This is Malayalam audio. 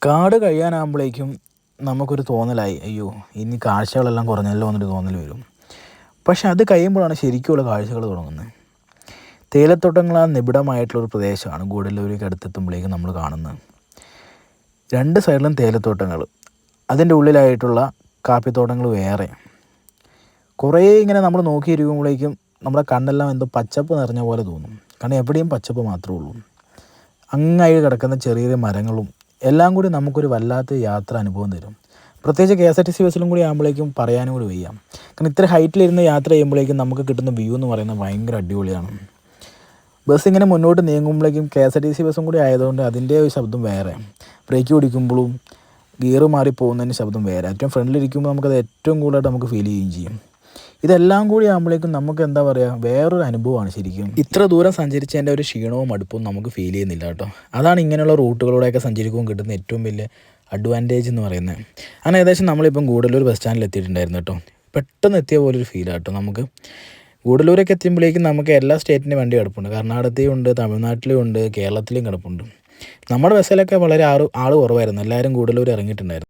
കാട് കഴിയാനാകുമ്പോഴേക്കും നമുക്കൊരു തോന്നലായി, അയ്യോ ഇനി കാഴ്ചകളെല്ലാം കുറഞ്ഞല്ലോ എന്നൊരു തോന്നൽ വരും. പക്ഷെ അത് കഴിയുമ്പോഴാണ് ശരിക്കുമുള്ള കാഴ്ചകൾ തുടങ്ങുന്നത്. തേയിലത്തോട്ടങ്ങൾ ആ നിബിഡമായിട്ടുള്ളൊരു പ്രദേശമാണ് ഗൂഡല്ലൂരേക്ക് അടുത്തെത്തുമ്പോഴേക്കും നമ്മൾ കാണുന്നത്. രണ്ട് സൈഡിലും തേയിലത്തോട്ടങ്ങൾ, അതിൻ്റെ ഉള്ളിലായിട്ടുള്ള കാപ്പിത്തോട്ടങ്ങൾ വേറെ. കുറേ ഇങ്ങനെ നമ്മൾ നോക്കിയിരിക്കുമ്പോഴേക്കും നമ്മുടെ കണ്ണെല്ലാം എന്തോ പച്ചപ്പ് നിറഞ്ഞ പോലെ തോന്നും. കാരണം എവിടെയും പച്ചപ്പ് മാത്രമേ ഉള്ളൂ. അങ്ങായി കിടക്കുന്ന ചെറിയ ചെറിയ മരങ്ങളും എല്ലാം കൂടി നമുക്കൊരു വല്ലാത്ത യാത്ര അനുഭവം തരും. പ്രത്യേകിച്ച് KSRTC ബസ്സിലും കൂടി ആകുമ്പോഴേക്കും പറയാനും കൂടി വയ്യ. കാരണം ഇത്ര ഹൈറ്റിലിരുന്ന് യാത്ര ചെയ്യുമ്പോഴേക്കും നമുക്ക് കിട്ടുന്ന വ്യൂ എന്ന് പറയുന്നത് ഭയങ്കര അടിപൊളിയാണ്. ബസ് ഇങ്ങനെ മുന്നോട്ട് നീങ്ങുമ്പോഴേക്കും KSRTC ബസ്സും കൂടി ആയതുകൊണ്ട് അതിൻ്റെ ഒരു ശബ്ദം വേറെ. ബ്രേക്ക് പിടിക്കുമ്പോഴും ഗിയർ മാറി പോകുന്നതിൻ്റെ ശബ്ദം വേറെ. ഏറ്റവും ഫ്രണ്ടിലിരിക്കുമ്പോൾ നമുക്കത് ഏറ്റവും കൂടുതലായിട്ട് നമുക്ക് ഫീൽ ചെയ്യുകയും ചെയ്യും. ഇതെല്ലാം കൂടി ആകുമ്പോഴേക്കും നമുക്ക് എന്താ പറയുക, വേറൊരു അനുഭവമാണ് ശരിക്കും. ഇത്ര ദൂരം സഞ്ചരിച്ചതിൻ്റെ ഒരു ക്ഷീണവും മടുപ്പും നമുക്ക് ഫീൽ ചെയ്യുന്നില്ല കേട്ടോ. അതാണ് ഇങ്ങനെയുള്ള റൂട്ടുകളിലൂടെയൊക്കെ സഞ്ചരിക്കുമ്പോൾ കിട്ടുന്ന ഏറ്റവും വലിയ അഡ്വാൻറ്റേജ് എന്ന് പറയുന്നത്. അങ്ങനെ ഏകദേശം നമ്മളിപ്പം ഗൂഡല്ലൂർ ബസ് സ്റ്റാൻഡിൽ എത്തിയിട്ടുണ്ടായിരുന്നു കേട്ടോ. പെട്ടെന്ന് എത്തിയ പോലൊരു ഫീലാണ് കേട്ടോ നമുക്ക്. ഗൂഡല്ലൂരൊക്കെ എത്തുമ്പോഴേക്കും നമുക്ക് എല്ലാ സ്റ്റേറ്റിൻ്റെ വണ്ടി കിടപ്പുണ്ട്. കർണാടകത്തിലും ഉണ്ട്, തമിഴ്നാട്ടിലും ഉണ്ട്, കേരളത്തിലും കിടപ്പുണ്ട്. നമ്മുടെ ബസ്സിലൊക്കെ വളരെ ആൾ കുറവായിരുന്നു. എല്ലാവരും ഗൂഡല്ലൂർ ഇറങ്ങിയിട്ടുണ്ടായിരുന്നു.